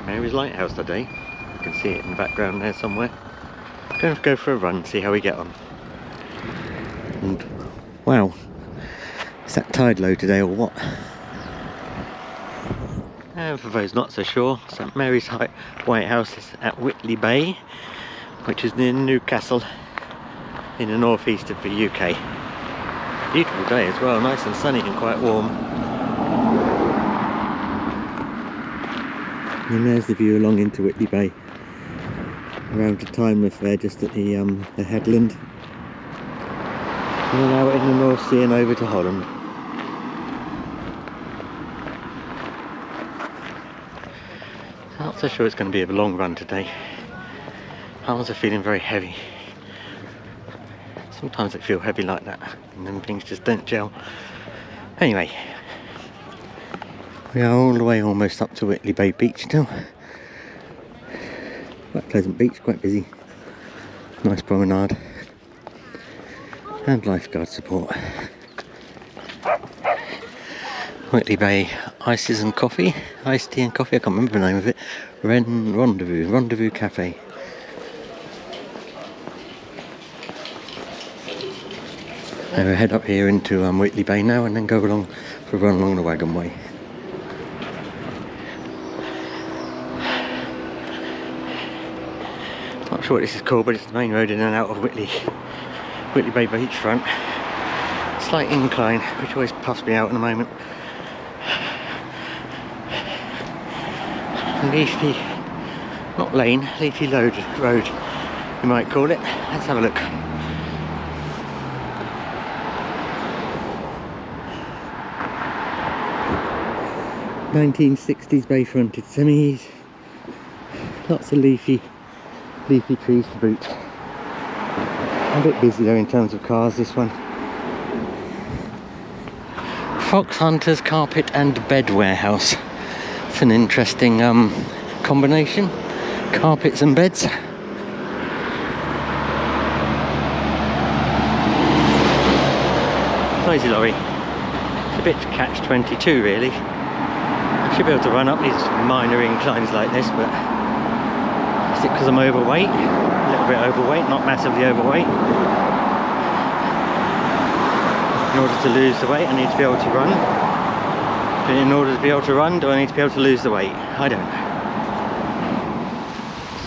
Mary's Lighthouse today. You can see it in the background there somewhere. Going to go for a run, see how we get on. And wow, is that tide low today or what? And for those not so sure, St Mary's White House is at Whitley Bay, which is near Newcastle in the northeast of the UK. Beautiful day as well, nice and sunny and quite warm. And there's the view along into Whitley Bay, around to Tynemouth there, just at the headland, and then out in the North Sea and over to Holland. I'm not so sure it's going to be a long run today. Arms are feeling very heavy. Sometimes they feel heavy like that, and then things just don't gel. Anyway. We are all the way almost up to Whitley Bay beach still. Quite pleasant beach, quite busy. Nice promenade. And lifeguard support. Whitley Bay ices and coffee. Iced tea and coffee, I can't remember the name of it. Rendezvous Cafe. So we'll head up here into Whitley Bay now and then go along for a run along the Waggonway. Not sure what this is called, but it's the main road in and out of Whitley Bay beachfront. Slight incline, which always puffs me out in a moment. Leafy, not lane, leafy road, you might call it. Let's have a look. (1960s) bay-fronted semis. Lots of leafy trees to boot. A bit busy though in terms of cars, this one. Fox Hunters Carpet and Bed Warehouse. It's an interesting combination. Carpets and beds. Crazy lorry. It's a bit catch-22 really. I should be able to run up these minor inclines like this, but is it because I'm overweight? A little bit overweight, not massively overweight. In order to lose the weight, I need to be able to run. But in order to be able to run, do I need to be able to lose the weight? I don't know.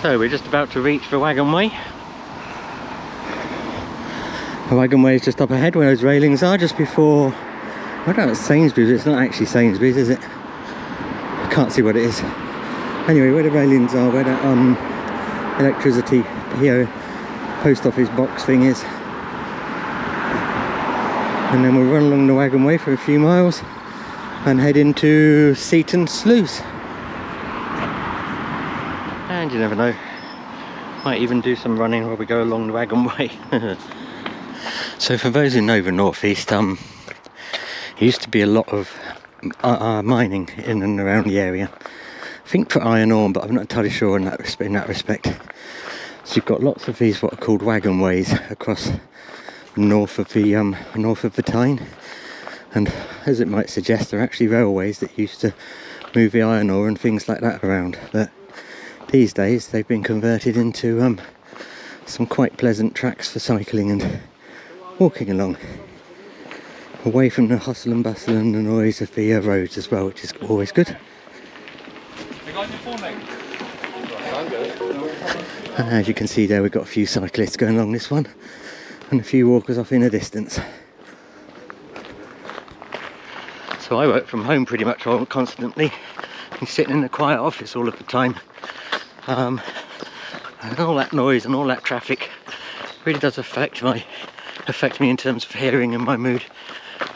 So we're just about to reach the Waggonway. The Waggonway is just up ahead where those railings are, just before... I don't know, it's Sainsbury's, it's not actually Sainsbury's, is it? I can't see what it is. Anyway, where the railings are, where the electricity here, post office box thing is. And then we'll run along the Waggonway for a few miles and head into Seaton Sluice. And you never know, might even do some running while we go along the Waggonway. So for those who know the northeast, there used to be a lot of mining in and around the area. I think for iron ore, but I'm not entirely sure in that respect. So you've got lots of these what are called Waggonways across north of the Tyne, and as it might suggest, they're actually railways that used to move the iron ore and things like that around. But these days they've been converted into some quite pleasant tracks for cycling and walking along, away from the hustle and bustle and the noise of the roads as well, which is always good. And as you can see there, we've got a few cyclists going along this one and a few walkers off in the distance. So I work from home pretty much constantly. I'm sitting in a quiet office all of the time, and all that noise and all that traffic really does affect me in terms of hearing and my mood.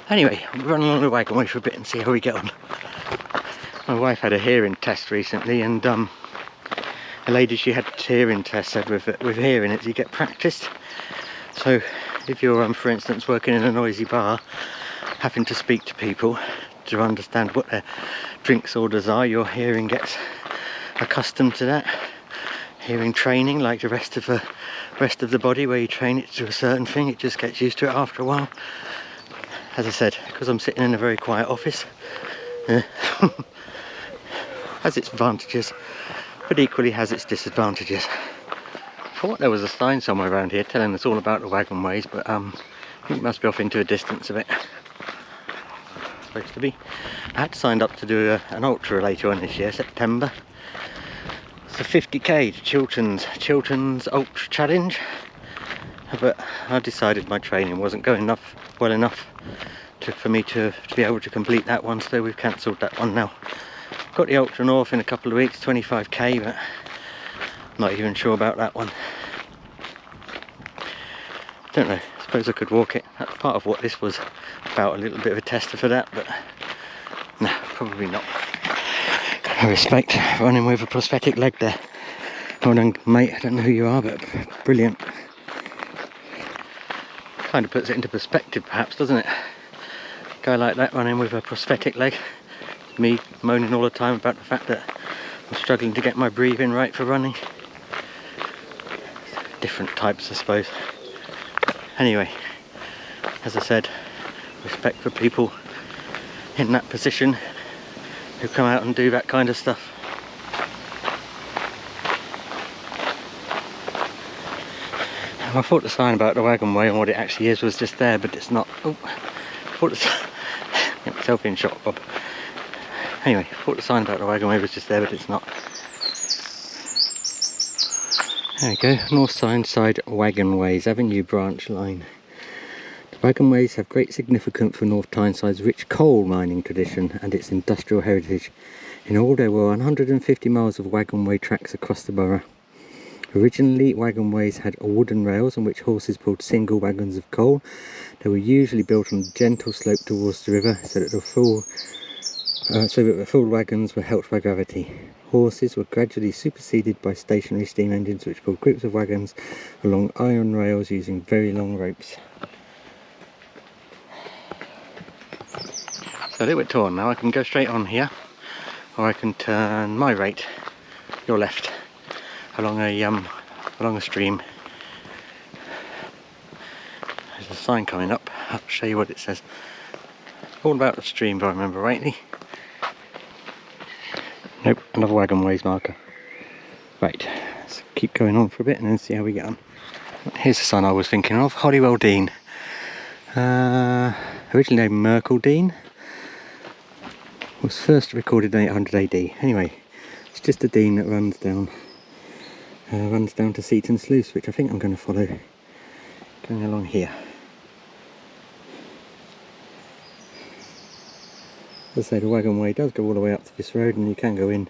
Anyway, we'll run along the Waggonway for a bit and see how we get on. My wife had a hearing test recently, and a lady she had a hearing test said with hearing it you get practiced. So if you're for instance working in a noisy bar, having to speak to people to understand what their drinks orders are, your hearing gets accustomed to that. Hearing training, like the rest of the body, where you train it to a certain thing, it just gets used to it after a while. As I said, because I'm sitting in a very quiet office, has its advantages, but equally has its disadvantages. I thought there was a sign somewhere around here telling us all about the Waggonways, but I think it must be off into a distance a bit. It's supposed to be. I had signed up to do an ultra later on this year, September. It's a 50k Chilterns Ultra Challenge, but I decided my training wasn't going well enough for me to be able to complete that one, so we've cancelled that one now. Got the Ultra North in a couple of weeks, 25k, but I'm not even sure about that one. Don't know, I suppose I could walk it. That's part of what this was about, a little bit of a tester for that, but no, probably not. I respect running with a prosthetic leg there. Well done, mate. I don't know who you are, but brilliant. Kind of puts it into perspective, perhaps, doesn't it? A guy like that running with a prosthetic leg. Me moaning all the time about the fact that I'm struggling to get my breathing right for running. Different types, I suppose. Anyway, as I said, respect for people in that position who come out and do that kind of stuff. I thought the sign about the Waggonway and what it actually is was just there, but it's not. Oh, I thought get myself in shot, Bob. Anyway, I thought the sign about the Waggonway was just there, but it's not. There we go, North Tyneside Waggonways, Avenue Branch Line. The Waggonways have great significance for North Tyneside's rich coal mining tradition and its industrial heritage. In all, there were 150 miles of Waggonway tracks across the borough. Originally, Waggonways had wooden rails on which horses pulled single wagons of coal. They were usually built on a gentle slope towards the river so that the full wagons were helped by gravity. Horses were gradually superseded by stationary steam engines which pulled groups of wagons along iron rails using very long ropes. So a little bit torn now. I can go straight on here, or I can turn my right, your left, along a stream. There's a sign coming up. I'll show you what it says. All about the stream, if I remember rightly. Nope, another Waggonways marker. Right, let's keep going on for a bit and then see how we get on. Here's the sign I was thinking of, Holywell Dean. Originally named Merkel Dean. Was first recorded in 800 AD. Anyway, it's just a dean that runs down to Seaton Sluice, which I think I'm going to follow, going along here. As I say, the Waggonway does go all the way up to this road and you can go in,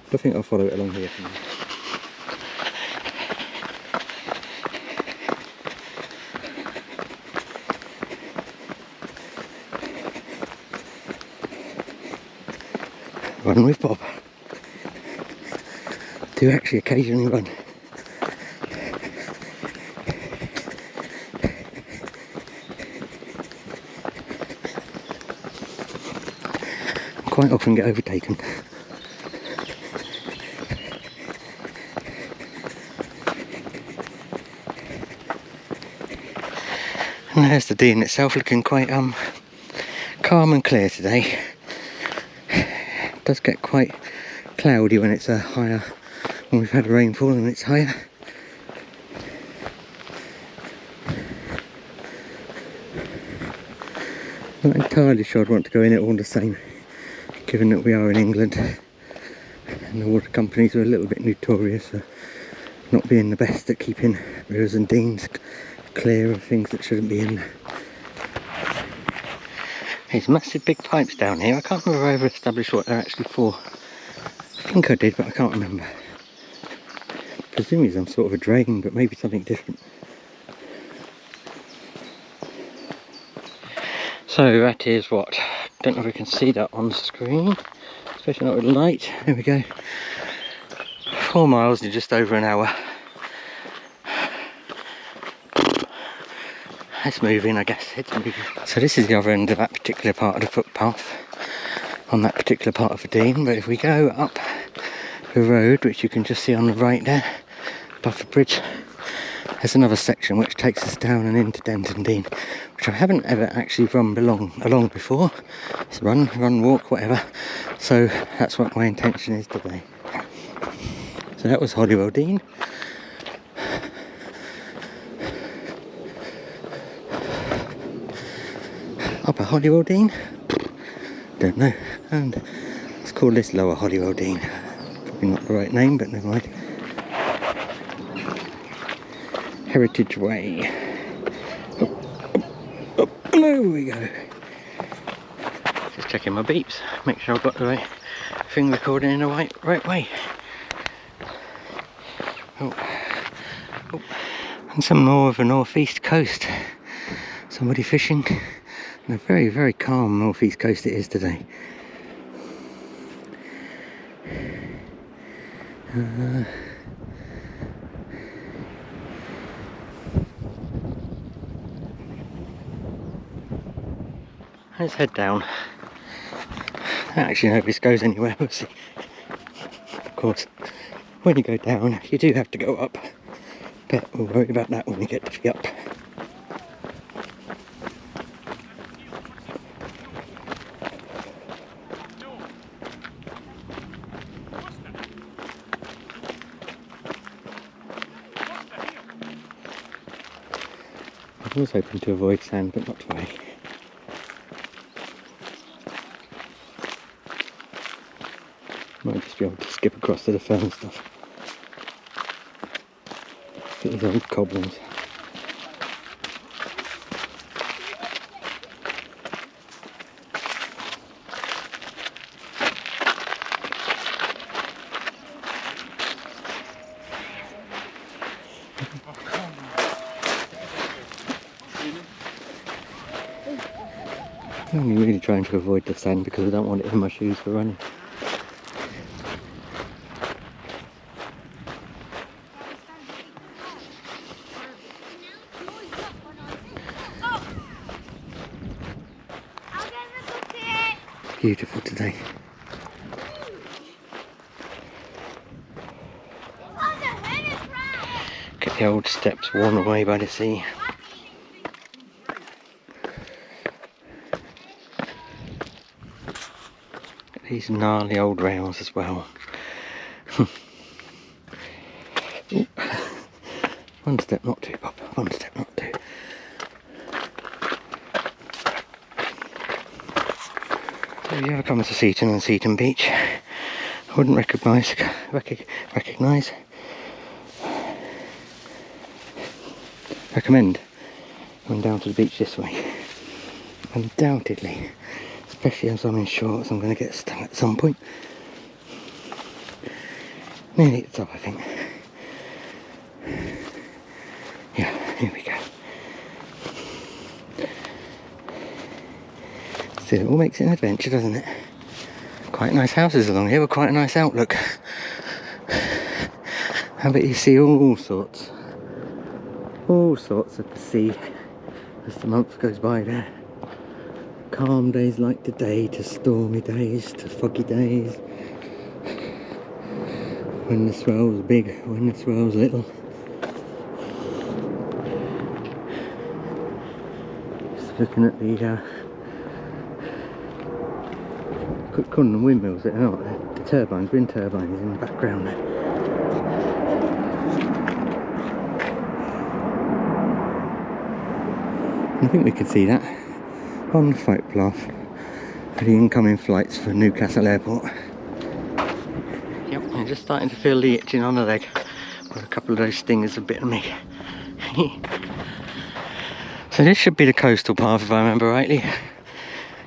but I think I'll follow it along here for now. Run with Bob. Do actually occasionally run. Quite often get overtaken. And there's the Dean itself, looking quite calm and clear today. It does get quite cloudy when it's higher, when we've had rainfall and it's higher. Not entirely sure I'd want to go in it all the same, given that we are in England and the water companies are a little bit notorious for not being the best at keeping rivers and deans clear of things that shouldn't be in there. These massive big pipes down here, I can't remember if I ever established what they're actually for. I think I did, but I can't remember. Presumably some sort of a drain, but maybe something different. So that is what, don't know if we can see that on screen, especially not with light. There we go. 4 miles in just over an hour. It's moving, I guess, it's moving. So this is the other end of that particular part of the footpath, on that particular part of the Dean, but if we go up the road, which you can just see on the right there, above the bridge, there's another section which takes us down and into Denton Dean, which I haven't ever actually run along before. It's run, walk, whatever. So that's what my intention is today. So that was Holywell Dean. Upper Holywell Dean? Don't know. And let's call this Lower Holywell Dean. Probably not the right name, but never mind. Heritage Way. Up, and there we go. Just checking my beeps, make sure I've got the right thing recording in the right way. Oh. And some more of the northeast coast. Somebody fishing. And a very, very calm northeast coast it is today. Let's head down. Actually, no, this goes anywhere, we'll see. Of course, when you go down, you do have to go up. But we'll worry about that when we get to the up. I was hoping to avoid sand, but not to worry. Might just be able to skip across to the fern stuff. Look at these old cobbles. I'm only really trying to avoid the sand because I don't want it in my shoes for running. Beautiful today. Get the old steps worn away by the sea. These gnarly old rails as well. One step not too, Bob. One step not too. So if you ever come to Seaton and Seaton Beach, I wouldn't recognise, recommend going down to the beach this way. Undoubtedly. Especially as I'm in shorts, I'm going to get stung at some point. Nearly at the top, I think. Yeah, here we go. Still, it all makes it an adventure, doesn't it? Quite nice houses along here with quite a nice outlook. I bet you see all sorts of the sea as the month goes by there. Calm days like today, to stormy days, to foggy days. When the swell's big, when the swell's little. Just looking at the calling them windmills, they're not. The turbines, wind turbines in the background there. I think we could see that on the photograph for the incoming flights for Newcastle Airport. Yep, I'm just starting to feel the itching on the leg. Got a couple of those stingers have bitten me. So this should be the coastal path if I remember rightly.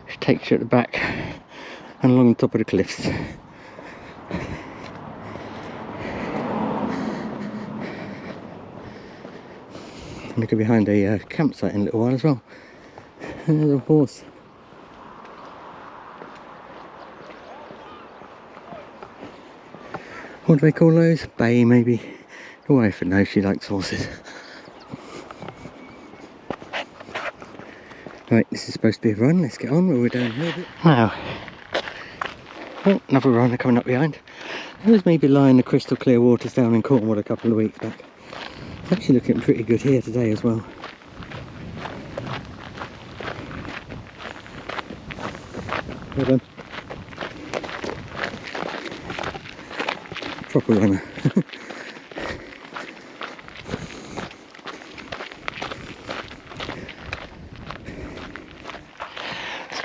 It takes you at the back and along the top of the cliffs. And look behind a campsite in a little while as well. And there's a horse. What do they call those? Bay, maybe? The wife would know, she likes horses. Right, this is supposed to be a run. Let's get on where we're downhill a bit. Now, oh, another runner coming up behind. There was maybe lying the crystal clear waters down in Cornwall a couple of weeks back. Actually looking pretty good here today as well. Well done. Proper runner.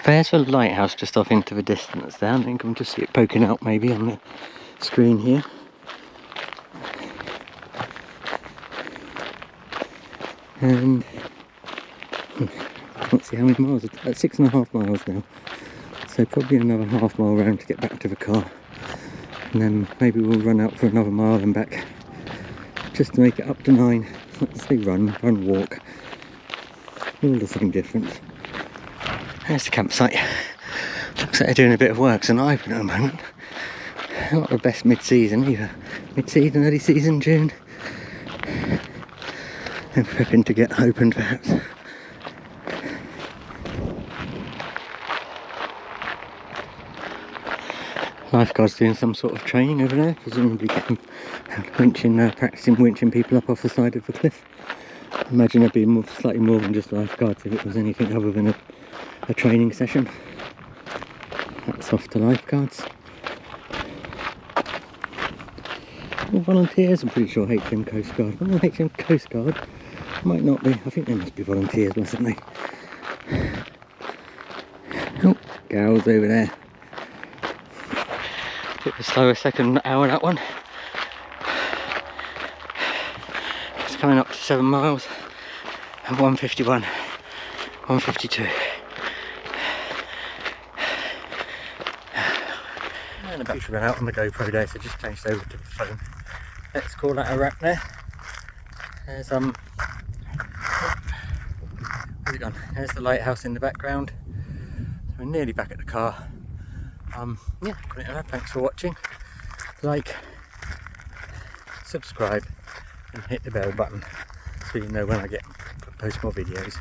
There's a lighthouse just off into the distance there. I think I can just see it poking out maybe on the screen here. And I can't see how many miles. It's about 6.5 miles now. So probably another half mile round to get back to the car. And then maybe we'll run out for another mile and back. Just to make it up to 9. Let's say run, walk. All the same difference. There's the campsite. Looks like they're doing a bit of work, so not open at the moment. Not the best mid-season either. Mid-season, early season, June. And prepping to get opened perhaps. Lifeguards doing some sort of training over there, presumably getting practicing winching people up off the side of the cliff. I imagine there'd be slightly more than just lifeguards if it was anything other than a training session. That's off to lifeguards. All volunteers, I'm pretty sure HM Coast Guard. Well, HM Coast Guard might not be. I think they must be volunteers, mustn't they? Oh, gals over there. Bit of a slower second hour that one. It's coming up to 7 miles at 1:51, 1:52. And a battery ran out on the GoPro there, so just changed over to the phone. Let's call that a wrap there. There's where's it gone? There's the lighthouse in the background. So we're nearly back at the car. Yeah, thanks for watching. Like, subscribe and hit the bell button so you know when I post more videos.